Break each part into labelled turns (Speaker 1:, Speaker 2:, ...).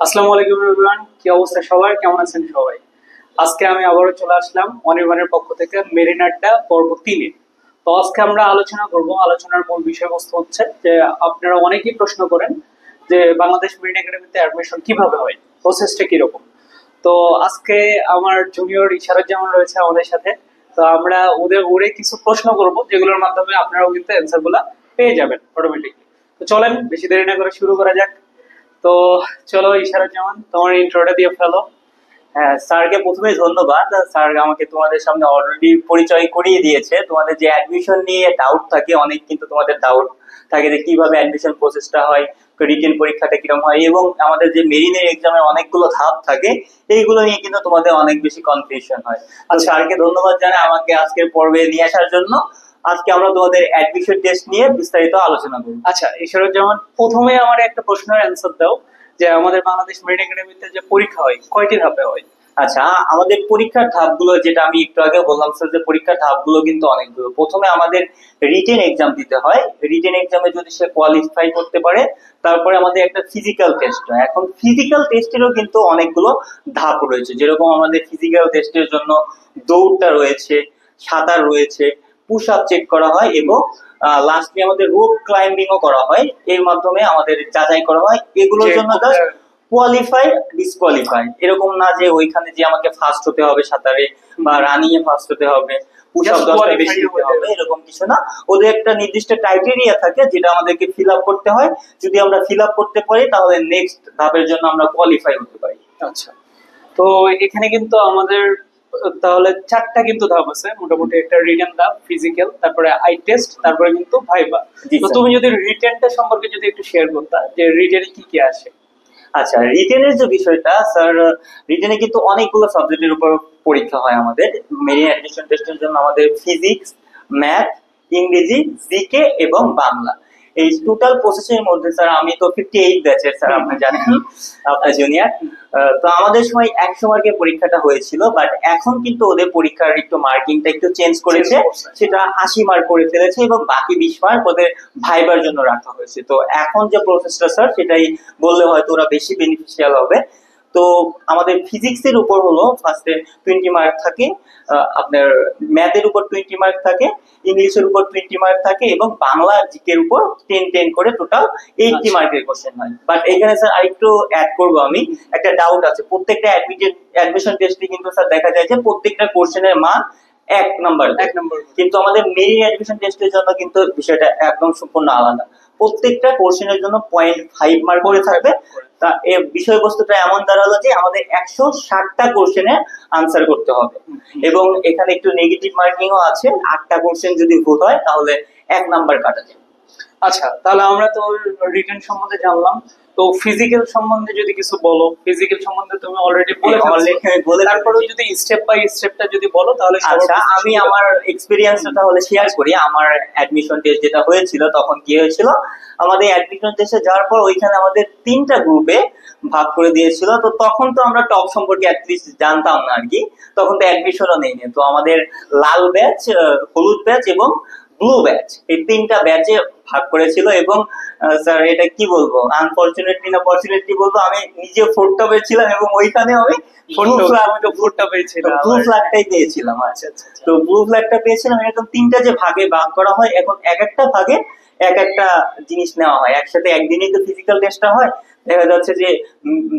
Speaker 1: আসসালামু আলাইকুম এভরিওয়ান, কি অবস্থা সবার? কেমন আছেন সবাই? আজকে আমি আবারও চলে আসলাম অনির্বাণের পক্ষ থেকে মেরিন আড্ডা পর্ব 3-এ। তো আজকে আমরা আলোচনা করব। আলোচনার মূল বিষয়বস্তু হচ্ছে যে আপনারা অনেকেই প্রশ্ন করেন যে বাংলাদেশ মেরিন একাডেমিতে অ্যাডমিশন কিভাবে হয়, প্রসেসটা কিরকম। তো আজকে আমার জুনিয়র ইশারুজ্জামান রয়েছে আমাদের সাথে। তো আমরা ওরে কিছু প্রশ্ন করব, যেগুলোর মাধ্যমে আপনারাও কিন্তু অ্যান্সার গুলা পেয়ে যাবেন অটোমেটিকলি। তো চলেন বেশি দেরি না করে শুরু করা যাক। তো চলো ইশারুজ্জামান, তোমার ইন্ট্রোটা দিয়ে ফেলো।
Speaker 2: হ্যাঁ, স্যারকে প্রথমে ধন্যবাদ। স্যার আমাকে তোমাদের সামনে অলরেডি পরিচয় করিয়ে দিয়েছে। তোমাদের যে অ্যাডমিশন নিয়ে ডাউট থাকে, অনেক কিন্তু তোমাদের ডাউট থাকে যে কিভাবে অ্যাডমিশন প্রসেসটা হয়, রিটেন পরীক্ষাটা কিরকম হয়, এবং আমাদের যে মেরিনের এক্সামে অনেকগুলো ধাপ থাকে, এইগুলো নিয়ে কিন্তু তোমাদের অনেক বেশি কনফিউশন হয়। আর স্যারকে ধন্যবাদ জানাই আমাকে আজকের পর্বে নিয়ে আসার জন্য। আজকে আমরা তোমাদের অ্যাডমিশন টেস্ট নিয়ে বিস্তারিত আলোচনা করব।
Speaker 1: আচ্ছা ইশারুজ্জামান, প্রথমে আমার একটা প্রশ্নের অ্যান্সার দাও যে আমাদের বাংলাদেশ মেরিন একাডেমিতে যে পরীক্ষা হয় কয়টি ধাপে হয়?
Speaker 2: আচ্ছা, আমাদের পরীক্ষার ধাপগুলো যেটা আমি একটু আগে বললাম স্যার, যে পরীক্ষার ধাপগুলো কিন্তু অনেকগুলো। প্রথমে আমাদের রিটেন এক্সাম দিতে হয়। রিটেন এক্সামে যদি সে কোয়ালিফাই করতে পারে, তারপরে আমাদের একটা ফিজিক্যাল টেস্ট হয়। এখন ফিজিক্যাল টেস্টেরও কিন্তু অনেকগুলো ধাপ রয়েছে। যেরকম আমাদের ফিজিক্যাল টেস্টের জন্য দৌড়টা রয়েছে, সাঁতার রয়েছে, পুশ আপ চেক করা হয়, এবং লাস্টলি আমাদের রোপ ক্লাইম্বিংও করা হয়। এর মাধ্যমে আমাদের যাচাই করা হয় এগুলোর জন্য জাস্ট কোয়ালিফাই ডিসকোয়ালিফাই, এরকম না যে ওইখানে যে আমাকে ফার্স্ট হতে হবে সাঁতারে বা রানিং এ ফার্স্ট হতে হবে, পুশ আপ 10টা বেশি দিতে হবে, এরকম কিছু না। ওদের একটা নির্দিষ্ট ক্রাইটেরিয়া থাকে যেটা আমাদেরকে ফিল আপ করতে হয়। যদি আমরা ফিল আপ করতে পারি তাহলে নেক্সট ধাপের জন্য আমরা কোয়ালিফাই হতে পারি।
Speaker 1: আচ্ছা, তো এখানে কিন্তু আমাদের তাহলে 4টা কিন্তু ধাপ আছে মোটামুটি। একটা রিটেন ধাপ, ফিজিক্যাল, তারপরে আই টেস্ট, তারপরে কিন্তু ভাইবা। তো তুমি যদি রিটেনটা সম্পর্কে যদি একটু শেয়ার করতা যে রিটেনে কি কি আসে।
Speaker 2: আচ্ছা, রিটেনের যে বিষয়টা স্যার, রিটেনে কিন্তু অনেকগুলো সাবজেক্টের উপর পরীক্ষা হয় আমাদের। মেরিন অ্যাডমিশন টেস্টের জন্য আমাদের ফিজিক্স, ম্যাথ, ইংরেজি, জিকে এবং বাংলা, এই টোটাল প্রসেসের মধ্যে স্যার আমি তো 58 ব্যাচের স্যার, আপনি জানেন, আপনার জুনিয়র। তো আমাদের সময় 100 মার্কের পরীক্ষাটা হয়েছিল, বাট এখন কিন্তু ওদের পরীক্ষার একটু মার্কিংটা একটু চেঞ্জ করেছে, সেটা 80 মার্ক করে ফেলেছে, এবং বাকি 20 মার্ক ওদের ভাইবার জন্য রাখা হয়েছে। তো এখন যে প্রসেসটা স্যার, সেটাই বললে হয়তো ওরা বেশি বেনিফিশিয়াল হবে। তো আমাদের ফিজিক্সের উপর হলো ফার্স্টে 20 মার্ক থাকে, আপনার ম্যাথের উপর 20 মার্ক থাকে, ইংলিশের উপর 20 মার্ক থাকে, এবং বাংলা জিকের উপর 10 করে টোটাল 80 মার্কের কোশ্চেন হয়। বাট এখানে স্যার আরেকটু অ্যাড করবো আমি, একটা ডাউট আছে। প্রত্যেকটা অ্যাডমিশন টেস্টে কিন্তু স্যার দেখা যায় যে প্রত্যেকটা কোশ্চেনের মান 1 নাম্বার, কিন্তু আমাদের মেরিন অ্যাডমিশন টেস্টের জন্য কিন্তু বিষয়টা একদম সম্পূর্ণ আলাদা। প্রত্যেকটা কোশ্চেনের জন্য 0.5 মার্ক করে থাকবে। তা এর বিষয়বস্তুটা এমন দাঁড়ালো যে আমাদের 160টা কোশ্চেনে আনসার করতে হবে, এবং এখানে একটু নেগেটিভ মার্কিংও আছে। 8টা কোশ্চেন যদি ভুল হয় তাহলে 1 নাম্বার কাটা যায়।
Speaker 1: আচ্ছা, তাহলে আমরা তো রিটেন সম্বন্ধে জানলাম। তো ফিজিক্যাল সম্বন্ধে যদি কিছু বলো। ফিজিক্যাল সম্বন্ধে তুমি অলরেডি বলে, তারপরেও যদি স্টেপ বাই স্টেপটা যদি বলো তাহলে।
Speaker 2: আচ্ছা, আমি আমার এক্সপেরিয়েন্সটা তাহলে শেয়ার করি। আমার অ্যাডমিশন টেস্ট যেটা হয়েছিল, তখন কি হয়েছিল, আমাদের অ্যাডমিশন টেস্টে যাওয়ার পর ওইখানে আমাদের 3টা গ্রুপে ভাগ করে দিয়েছিল। তো তখন তো আমরা টপ সম্পর্কে অ্যাটলিস্ট জানতাম না আর কি, তখন তো অ্যাডমিশনও নেইনি। তো আমাদের লাল ব্যাচ, হলুদ ব্যাচ এবং ব্লু ব্যাচ, এই 3টা ব্যাচে ভাগ করেছিল। এবং স্যার এটা কি বলবো, আনফরচুনেটলি না ফরচুনেটলি বলবো, আমি নিজে 4th টপে ছিলাম, এবং ওইখানে আমি ব্লু ফ্ল্যাগটাই পেয়েছিলাম। আচ্ছা, তো ব্লু ফ্ল্যাগটা পেয়েছিলাম। এরকম 3টা যে ভাগে ভাগ করা হয়, এখন এক একটা ভাগে এক একটা জিনিস নেওয়া হয়। একসাথে একদিনই তো ফিজিক্যাল টেস্টটা হয়। দেখা যাচ্ছে যে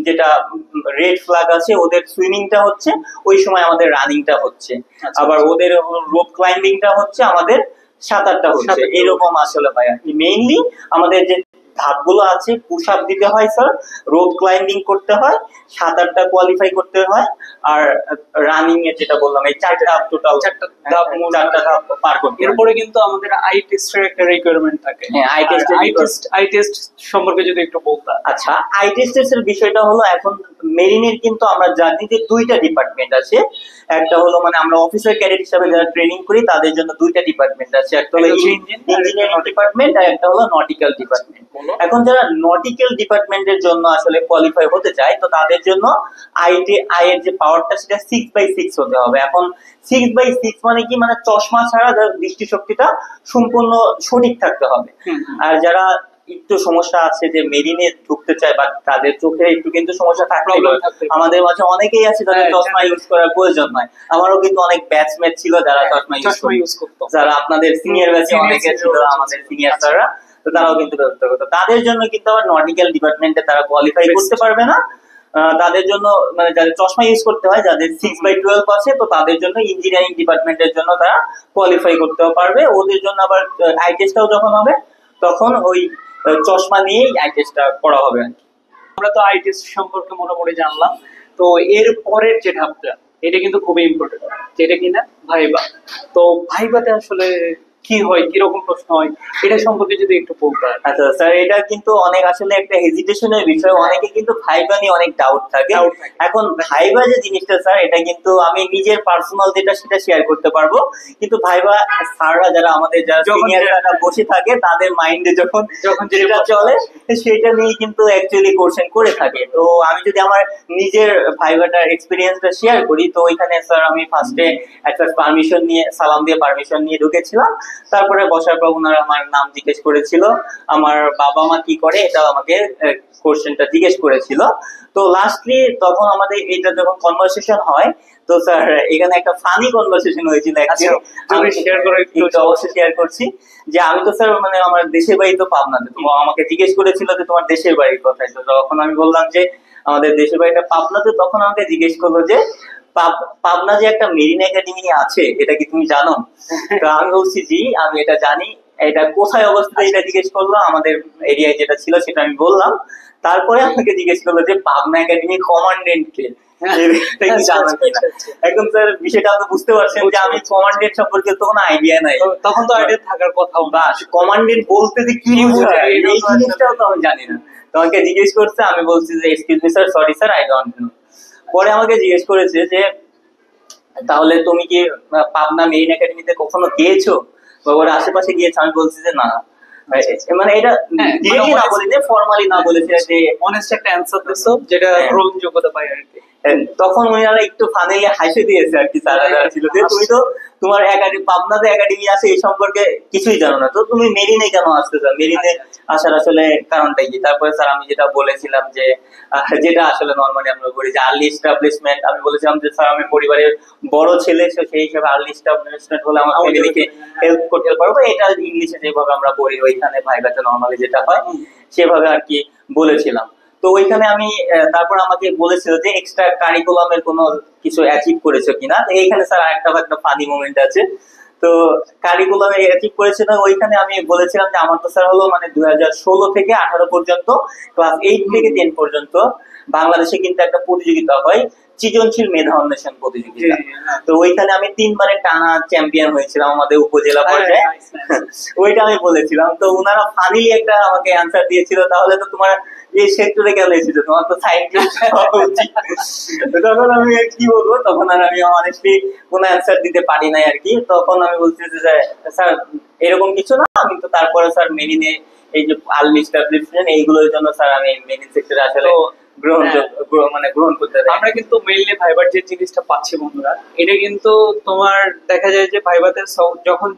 Speaker 2: যেটা রেড ফ্ল্যাগ আছে, ওদের সুইমিংটা হচ্ছে, ওই সময় আমাদের রানিংটা হচ্ছে। আবার ওদের রোপ ক্লাইম্বিংটা হচ্ছে, আমাদের সাঁতারটা হচ্ছে। এরকম আসলে হয় আর কি। মেইনলি আমাদের যে ধাপগুলো আছে, পুশ আপ দিতে হয় স্যার, রোপ ক্লাইম্বিং করতে হয়, সাঁতারটা কোয়ালিফাই করতে হয়, আর রানিং এর যেটা বললাম, এই 4টা ধাপ পার করতে হয়।
Speaker 1: এরপরে কিন্তু আমাদের আই টেস্টের একটা রিকোয়ারমেন্ট থাকে।
Speaker 2: হ্যাঁ,
Speaker 1: আই টেস্ট সম্পর্কে যদি একটু বলতা।
Speaker 2: আচ্ছা, আই টেস্টের বিষয়টা হলো, এখন মেরিনের কিন্তু আমরা জানি যে 2টা ডিপার্টমেন্ট আছে। একটা হলো মানে আমরা অফিসার ক্যাডেট হিসেবে যারা ট্রেনিং করি তাদের জন্য 2টা ডিপার্টমেন্ট আছে, একটা হলো ইঞ্জিনিয়ারিং ডিপার্টমেন্ট আর একটা হলো নটিক্যাল ডিপার্টমেন্ট। এখন যারা নটিক্যাল ডিপার্টমেন্টের জন্য আসলে কোয়ালিফাই হতে চায়, তো তাদের জন্য আই এর যে পাওয়ারটা, সেটা 6/6 হতে হবে। এখন 6/6 মানে কি, মানে চশমা ছাড়া যার দৃষ্টিশক্তিটা সম্পূর্ণ সঠিক থাকতে হবে। আর যারা একটু সমস্যা আছে যে মেরিনে ঢুকতে চায় বা তাদের চোখে একটু কিন্তু সমস্যা থাকতে
Speaker 1: প্রবলেম
Speaker 2: পারে।
Speaker 1: থাকতে পারে।
Speaker 2: আমাদের মাঝে অনেকেই আছে যাদের
Speaker 1: হ্যাঁ,
Speaker 2: চশমা ইউজ করার প্রয়োজন হয়। আমারও কিন্তু অনেক ব্যাচমেট ছিল যারা চশমা ইউজ
Speaker 1: চশমা ইউজ করতো।
Speaker 2: যারা আপনাদের সিনিয়র ব্যাচে
Speaker 1: Senior
Speaker 2: অনেকে ছিল,
Speaker 1: senior
Speaker 2: আমাদের
Speaker 1: ছিল।
Speaker 2: সিনিয়র
Speaker 1: আচ্ছা।
Speaker 2: স্যাররা, তো তারাও কিন্তু ব্যবস্থা করতো। তাদের জন্য কিন্তু আবার নটিক্যাল ডিপার্টমেন্টে তারা কোয়ালিফাই
Speaker 1: Best.
Speaker 2: করতে পারবে না। তাদের জন্য মানে যাদের চশমা ইউজ করতে হয়, যাদের 6/12 আছে, তো তাদের জন্য ইঞ্জিনিয়ারিং ডিপার্টমেন্টের জন্য তারা কোয়ালিফাই করতে পারবে। ওদের জন্য আবার আই টেস্টটাও যখন হবে তখন ওই চশমা নিয়েই আই টেস্টটা করা হবে আর কি।
Speaker 1: আমরা তো আই টেস্ট সম্পর্কে মোটামুটি জানলাম। তো এর পরের যে ধাপটা, এটা কিন্তু খুবই ইম্পর্টেন্ট, যেটা কিনা ভাইবা। তো ভাইবাতে আসলে কি হয়, কিরকম প্রশ্ন হয়, এটা সম্পর্কে যদি একটু বলতে হয়।
Speaker 2: আচ্ছা স্যার, এটা কিন্তু অনেক আসলে একটা হেজিটেশনের বিষয়। অনেকে কিন্তু ভাইবা নিয়ে অনেক ডাউট থাকে।
Speaker 1: Doubt থাকে।
Speaker 2: এখন ভাইবা যে জিনিসটা স্যার, এটা কিন্তু আমি নিজের পার্সোনাল যেটা সেটা শেয়ার করতে পারবো, কিন্তু ভাইবা স্যাররা যারা আমাদের যারা
Speaker 1: যখন
Speaker 2: সিনিয়র
Speaker 1: যে-
Speaker 2: যারা বসে থাকে তাদের মাইন্ডে যখন
Speaker 1: যখন যেটা
Speaker 2: যেটা
Speaker 1: প্রশ্ন
Speaker 2: চলে সেটা নিয়ে কিন্তু অ্যাকচুয়ালি কোশ্চেন করে থাকে। তো আমি যদি আমার নিজের ভাইবাটার এক্সপিরিয়েন্সটা শেয়ার করি, তো ওইখানে স্যার আমি ফার্স্টে একটা পারমিশন নিয়ে, সালাম দিয়ে পারমিশন নিয়ে ঢুকেছিলাম। তারপরে বসার পর ওনারা আমার নাম জিজ্ঞেস করেছিল, আমার বাবা মা কি করে এটা আমাকে কোশ্চেনটা জিজ্ঞেস করেছিল। তো লাস্টলি তখন আমাদের এটা যখন কনভারসেশন হয়, তো স্যার এখানে একটা ফানি কনভারসেশন হয়েছিল
Speaker 1: আচ্ছা,
Speaker 2: actually।
Speaker 1: যদি শেয়ার করে একটু
Speaker 2: একটু অবশ্যই শেয়ার করছি যে আমি তো স্যার মানে আমার দেশের বাড়ি তো পাবনাতে। তো আমাকে জিজ্ঞেস করেছিল যে তোমার দেশের বাড়ি কোথায়। তো যখন আমি বললাম যে আমাদের দেশের বাড়িটা পাবনাতে, তখন আমাকে জিজ্ঞেস করলো যে পাবনা যে একটা মেরিন একাডেমি আছে, এটা কি তুমি জানো? তো আমি বলছি জি, আমি এটা জানি। এটা কোথায় অবস্থিত এটা জিজ্ঞেস করলো, আমাদের এরিয়ায় যেটা ছিল সেটা আমি বললাম। তারপরে আমাকে জিজ্ঞেস করলো যে পাবনা একাডেমি কমান্ডেন্ট কে, এটা কি জানো কিনা। এখন স্যার বিষয়টা আপনি বুঝতে পারছেন যে আমি কমান্ডেন্ট সম্পর্কে তো কোনো আইডিয়া নাই।
Speaker 1: তখন তো আইডিয়া থাকার কথাও না।
Speaker 2: বা কমান্ডেন্ট বলতে যে কি বোঝায় এই জিনিসটাও তো আমি জানি না। তোমাকে জিজ্ঞেস করছে, আমি বলছি যে excuse me sir, sorry sir, I don't know. পরে আমাকে জিজ্ঞেস করেছে যে তাহলে তুমি কি পাবনা মেরিন একাডেমিতে কখনো গিয়েছো বা ওর আশেপাশে গিয়েছো? আমি বলছি যে না। মানে এটা
Speaker 1: হ্যাঁ,
Speaker 2: ডিরেক্টলি না বলে, ফর্মালি না বলেছে যে
Speaker 1: অনেস্ট একটা অ্যান্সার দিছো, যেটা
Speaker 2: হ্যাঁ।
Speaker 1: গ্রহণযোগ্যতা পায় আর কি।
Speaker 2: তখন ওনারা একটু ফানিলি হাসি দিয়েছে আর কি, স্যাররা যারা ছিল, যে তুমি তো তোমার একাডেমি পাবনাতে একাডেমি আছে এই সম্পর্কে কিছুই জানো না, তো তুমি মেরিনে কেন আসতে চাও, মেরিনে আসার আসলে কারণটা কি? তারপরে স্যার আমি যেটা বলেছিলাম যে যেটা আসলে নর্মালি আমরা বলি যে আর্লি এস্টাবলিশমেন্ট, আমি বলেছিলাম যে স্যার আমি পরিবারের বড় ছেলে, so সেই হিসেবে আর্লি এস্টাবলিশমেন্ট হলে আমার ফ্যামিলিকে হেল্প করতে পারবো। এটা ইংলিশে যেভাবে আমরা বলি ওইখানে ভাইভাতে নর্মালি যেটা হয় সেভাবে আর কি বলেছিলাম। তো ওইখানে আমি তারপর আমাকে বলেছিল যে এক্সট্রা কারিকুলামের কোনো কিছু অ্যাচিভ করেছো কিনা। তো এইখানে স্যার একটা ফানি মোমেন্ট আছে। তো কারিকুলামে অ্যাচিভ করেছে না, ওইখানে আমি বলেছিলাম যে আমার তো স্যার হলো মানে 2016 থেকে 18 পর্যন্ত, ক্লাস 8 থেকে 10 পর্যন্ত বাংলাদেশে কিন্তু একটা প্রতিযোগিতা হয়, সৃজনশীল মেধা অন্বেষণ প্রতিযোগিতা। তো ওইখানে আমি 3 বারের টানা চ্যাম্পিয়ন হয়েছিলাম আমাদের উপজেলা পর্যায়ে। ওইটা আমি বলেছিলাম। তো ওনারা ফানিলি একটা আমাকে অ্যান্সার দিয়েছিল, তাহলে তো তোমার এই সেক্টরে কেন এসেছো, তোমার তো সায়েন্টিস্ট হওয়া উচিত। তখন আমি আর কি বলবো, তখন আর আমি অনেস্টলি কোনো অ্যান্সার দিতে পারি নাই আর কি। তখন আমি বলছি যে স্যার এরকম কিছু না, আমি তো তারপরে স্যার মেরিনে এই যে আর্লি এস্টাবলিশমেন্ট এইগুলোর জন্য স্যার আমি মেরিন সেক্টরে আসলে মানে গ্রহণ করতে চাই।
Speaker 1: আমরা কিন্তু মেইনলি ভাইবার যে জিনিসটা পাচ্ছি বন্ধুরা, এটা কিন্তু তোমার দেখা যায় যে ভাইবাতে যখন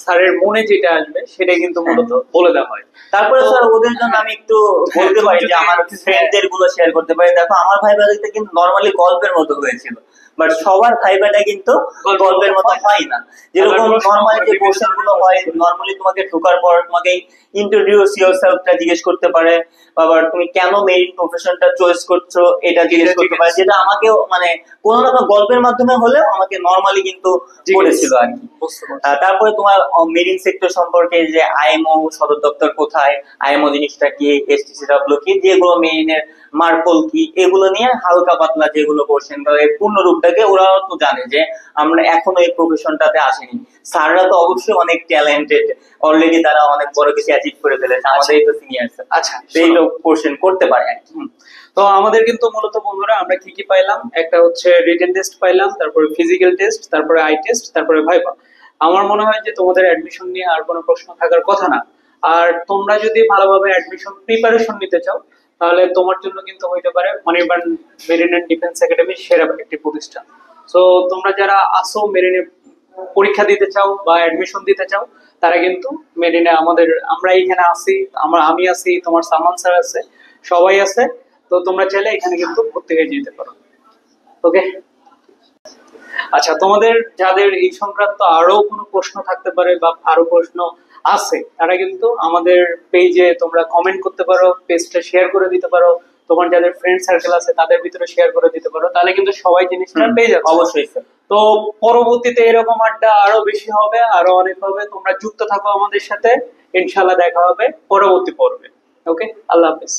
Speaker 1: স্যারের মনে যেটা আসবে সেটা কিন্তু মূলত বলে দেওয়া হয়।
Speaker 2: তারপরে স্যার ওদের জন্য আমি একটু বলতে পারি যে আমার ফ্রেন্ডদের গুলো শেয়ার করতে পারি। দেখো আমার ভাইবাটা কিন্তু নর্মালি গল্পের মতো হয়েছিল, বাট সবার ভাইবাটা কিন্তু গল্পের মতো হয় না। যেরকম নর্মালি যে কোশ্চেন গুলো হয়, নর্মালি তোমাকে ঢোকার পর তোমাকে ইন্ট্রোডিউস ইয়োরসেলফটা জিজ্ঞেস করতে পারে, আবার তুমি কেন মেরিন প্রফেশনটা চয়েস করছো এটা জিজ্ঞেস করতে পারে, যেটা আমাকেও মানে কোনো না কোনো গল্পের মাধ্যমে হলেও আমাকে নর্মালি কিন্তু করেছিল আর কি। তারপরে তোমার মেরিন সেক্টর সম্পর্কে যে আইএমও সদর দপ্তর কোথায়, আইএমও জিনিসটা কি, এসটিসিডব্লিউ কি, যেগুলো মেরিনের মার্পল কি, এগুলো নিয়ে হালকা পাতলা যেগুলো কোশ্চেন, এর পূর্ণ রূপটাকে ওরাও তো জানে যে আমরা এখনো এই প্রফেশনটাতে আসিনি। স্যাররা তো অবশ্যই অনেক ট্যালেন্টেড, অলরেডি তারা অনেক বড় কিছু অ্যাচিভ করে ফেলেছে, আমাদেরই তো সিনিয়র।
Speaker 1: আচ্ছা,
Speaker 2: সেই তো কোশ্চেন করতে পারে আর কি।
Speaker 1: তো আমাদের কিন্তু মূলত বন্ধুরা আমরা কি কি পাইলাম, একটা হচ্ছে রিটেন টেস্ট পাইলাম, তারপরে ফিজিক্যাল টেস্ট, তারপরে আই টেস্ট, তারপরে ভাইভা। আমার মনে হয় যে তোমাদের অ্যাডমিশন নিয়ে আর কোনো প্রশ্ন থাকার কথা না। আর তোমরা যদি ভালোভাবে অ্যাডমিশন প্রিপারেশন নিতে চাও, তাহলে তোমার জন্য কিন্তু হইতে পারে Anirban marine and defence academy সেরা একটি প্রতিষ্ঠান। তো তোমরা যারা আসো মেরিনে পরীক্ষা দিতে চাও বা অ্যাডমিশন দিতে চাও, তারা কিন্তু মেরিনে আমরা এখানে আছি, আমি আছি, তোমার সালমান স্যার আছে, সবাই আছে। তো তোমরা চাইলে এখানে কিন্তু ভর্তি হয়ে যেতে পারো। ওকে, আচ্ছা, তোমাদের যাদের এই সংক্রান্ত আরো কোনো প্রশ্ন থাকতে পারে বা আরো প্রশ্ন আছে, তারা কিন্তু আমাদের পেজে তোমরা কমেন্ট করতে পারো, পেজটা শেয়ার করে দিতে পারো, তোমার যাদের ফ্রেন্ড সার্কেল আছে তাদের ভিতরে শেয়ার করে দিতে পারো, তাহলে কিন্তু সবাই জিনিসটা পেয়ে যাবে।
Speaker 2: অবশ্যই স্যার।
Speaker 1: তো পরবর্তীতে এরকম আড্ডা আরো বেশি হবে, আরো অনেক হবে। তোমরা যুক্ত থাকো আমাদের সাথে, ইনশাল্লাহ দেখা হবে পরবর্তী পর্বে। ওকে, আল্লাহ হাফেজ।